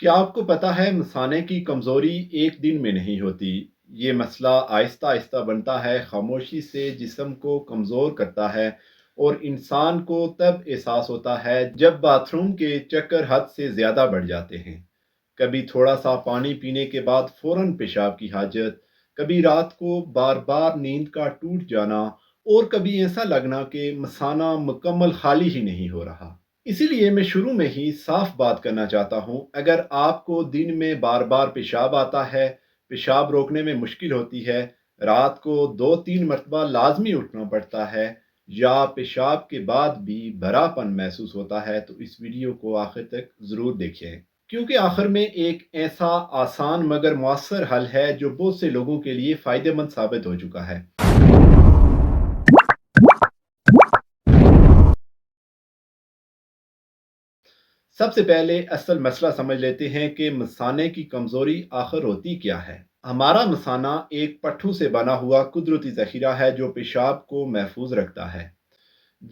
क्या आपको पता है मसाने की कमज़ोरी एक दिन में नहीं होती। ये मसला आहिस्ता आहिस्ता बनता है, खामोशी से जिस्म को कमज़ोर करता है और इंसान को तब एहसास होता है जब बाथरूम के चक्कर हद से ज़्यादा बढ़ जाते हैं। कभी थोड़ा सा पानी पीने के बाद फ़ौरन पेशाब की हाजत, कभी रात को बार बार नींद का टूट जाना और कभी ऐसा लगना कि मसाना मुकम्मल खाली ही नहीं हो रहा। इसीलिए मैं शुरू में ही साफ बात करना चाहता हूँ, अगर आपको दिन में बार बार पेशाब आता है, पेशाब रोकने में मुश्किल होती है, रात को 2-3 मरतबा लाजमी उठना पड़ता है या पेशाब के बाद भी भरापन महसूस होता है, तो इस वीडियो को आखिर तक ज़रूर देखें, क्योंकि आखिर में एक ऐसा आसान मगर मौसर हल है जो बहुत से लोगों के लिए फ़ायदेमंद साबित हो चुका है। सबसे पहले असल मसला समझ लेते हैं कि मसाने की कमज़ोरी आखिर होती क्या है। हमारा मसाना एक पट्ठू से बना हुआ कुदरती ज़ख़ीरा है जो पेशाब को महफूज रखता है।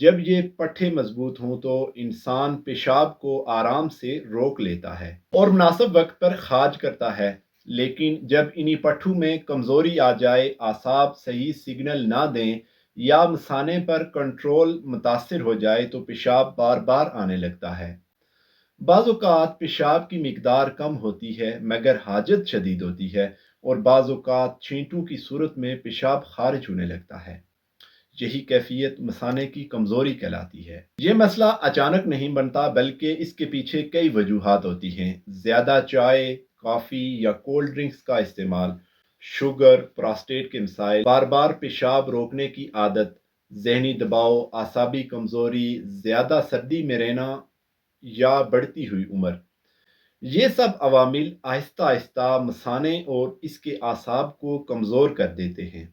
जब ये पट्ठे मजबूत हों तो इंसान पेशाब को आराम से रोक लेता है और मुनासिब वक्त पर खारिज करता है। लेकिन जब इन्हीं पट्ठों में कमज़ोरी आ जाए, आसाब सही सिग्नल ना दें या मसाने पर कंट्रोल मुतासर हो जाए तो पेशाब बार बार आने लगता है। बाज़ औक़ात पेशाब की मिक़दार कम होती है मगर हाजत शदीद होती है और बाज़ औक़ात छींटों की सूरत में पेशाब खारिज होने लगता है। यही कैफियत मसाने की कमज़ोरी कहलाती है। ये मसला अचानक नहीं बनता बल्कि इसके पीछे कई वजूहात होती हैं। ज़्यादा चाय, कॉफ़ी या कोल्ड ड्रिंक्स का इस्तेमाल, शुगर, प्रोस्टेट के मसाइल, बार बार पेशाब रोकने की आदत, ज़हनी दबाव, आसाबी कमज़ोरी, ज़्यादा सर्दी में रहना या बढ़ती हुई उम्र, ये सब अवामिल आहिस्ता आहिस्ता मसाने और इसके आसाब को कमज़ोर कर देते हैं।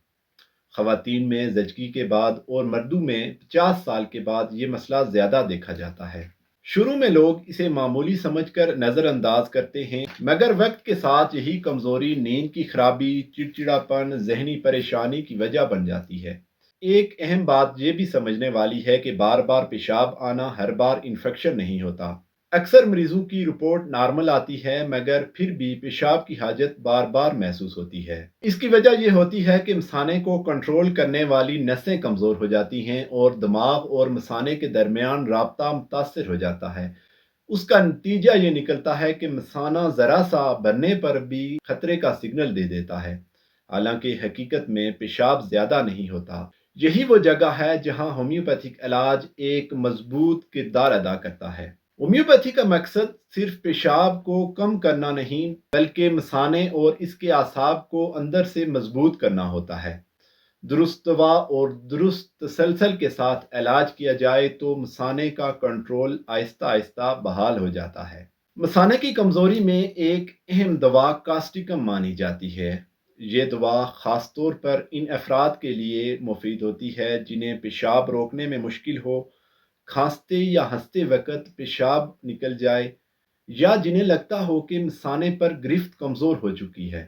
ख़वातीन में ज़चगी के बाद और मर्दों में 50 साल के बाद ये मसला ज़्यादा देखा जाता है। शुरू में लोग इसे मामूली समझकर नज़रअंदाज करते हैं, मगर वक्त के साथ यही कमज़ोरी नींद की खराबी, चिड़चिड़ापन, ज़हनी परेशानी की वजह बन जाती है। एक अहम बात यह भी समझने वाली है कि बार बार पेशाब आना हर बार इन्फेक्शन नहीं होता। अक्सर मरीजों की रिपोर्ट नॉर्मल आती है मगर फिर भी पेशाब की हाजत बार बार महसूस होती है। इसकी वजह यह होती है कि मसाने को कंट्रोल करने वाली नसें कमज़ोर हो जाती हैं और दिमाग और मसाने के दरमियान राब्ता मुतासर हो जाता है। उसका नतीजा ये निकलता है कि मसाना ज़रा सा भरने पर भी खतरे का सिग्नल दे देता है, हालांकि हकीकत में पेशाब ज़्यादा नहीं होता। यही वो जगह है जहां होम्योपैथिक इलाज एक मजबूत किरदार अदा करता है। होम्योपैथी का मकसद सिर्फ पेशाब को कम करना नहीं बल्कि मसाने और इसके आसाब को अंदर से मजबूत करना होता है। दुरुस्त दवा और दुरुस्त तसलसल के साथ इलाज किया जाए तो मसाने का कंट्रोल आहिस्ता आहिस्ता बहाल हो जाता है। मसाने की कमजोरी में एक अहम दवा कास्टिकम मानी जाती है। ये दवा खास तौर पर इन अफराद के लिए मुफीद होती है जिन्हें पेशाब रोकने में मुश्किल हो, खांसते या हंसते वक्त पेशाब निकल जाए या जिन्हें लगता हो कि मसाने पर गिरफ्त कमजोर हो चुकी है।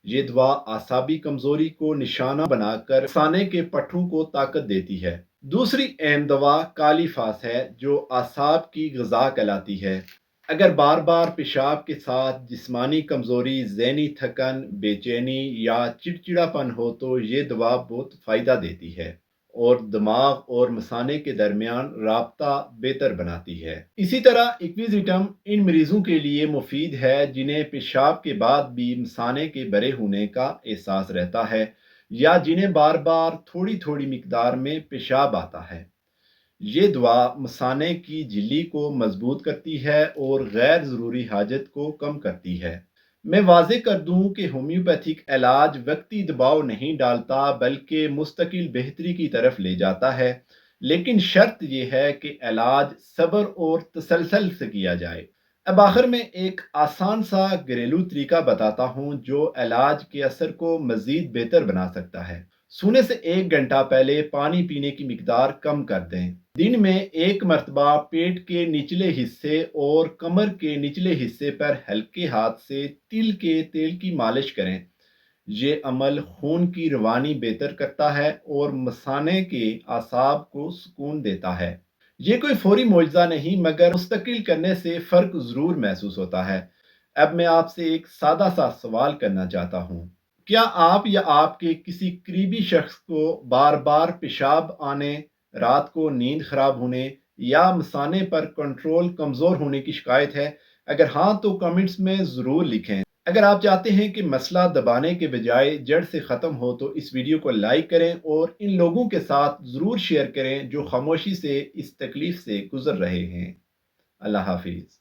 ये दवा आसाबी कमजोरी को निशाना बनाकर मसाने के पट्ठों को ताकत देती है। दूसरी अहम दवा काली फास है जो आसाब की गजा कहलाती है। अगर बार बार पेशाब के साथ जिस्मानी कमजोरी, ज़हनी थकन, बेचैनी या चिड़चिड़ापन हो तो ये दवा बहुत फ़ायदा देती है और दिमाग और मसाने के दरमियान राब्ता बेहतर बनाती है। इसी तरह इक्विजिटम इन मरीजों के लिए मुफीद है जिन्हें पेशाब के बाद भी मसाने के बरे होने का एहसास रहता है या जिन्हें बार बार थोड़ी थोड़ी मिकदार में पेशाब आता है। ये दवा मसाने की झिल्ली को मजबूत करती है और गैर ज़रूरी हाजत को कम करती है। मैं वाज़ेह कर दूं कि होम्योपैथिक इलाज वक्ती दबाव नहीं डालता बल्कि मुस्तकिल बेहतरी की तरफ ले जाता है, लेकिन शर्त यह है कि इलाज सब्र और तसलसल से किया जाए। अब आखिर में एक आसान सा घरेलू तरीका बताता हूँ जो इलाज के असर को मज़ीद बेहतर बना सकता है। सोने से 1 घंटा पहले पानी पीने की मिकदार कम कर दें। दिन में एक मर्तबा पेट के निचले हिस्से और कमर के निचले हिस्से पर हल्के हाथ से तिल के तेल की मालिश करें। ये अमल खून की रवानी बेहतर करता है और मसाने के आसाब को सुकून देता है। ये कोई फौरी मुआवजा नहीं मगर मुस्तकिल करने से फ़र्क ज़रूर महसूस होता है। اب میں آپ سے ایک سادہ سا سوال کرنا چاہتا ہوں۔ کیا آپ یا آپ کے کسی قریبی شخص کو بار بار پیشاب آنے، رات کو نیند خراب ہونے یا مثانے پر کنٹرول کمزور ہونے کی شکایت ہے؟ اگر ہاں تو کمنٹس میں ضرور لکھیں۔ اگر آپ چاہتے ہیں کہ مسئلہ دبانے کے بجائے جڑ سے ختم ہو تو اس ویڈیو کو لائک کریں اور ان لوگوں کے ساتھ ضرور شیئر کریں جو خاموشی سے اس تکلیف سے گزر رہے ہیں۔ اللہ حافظ۔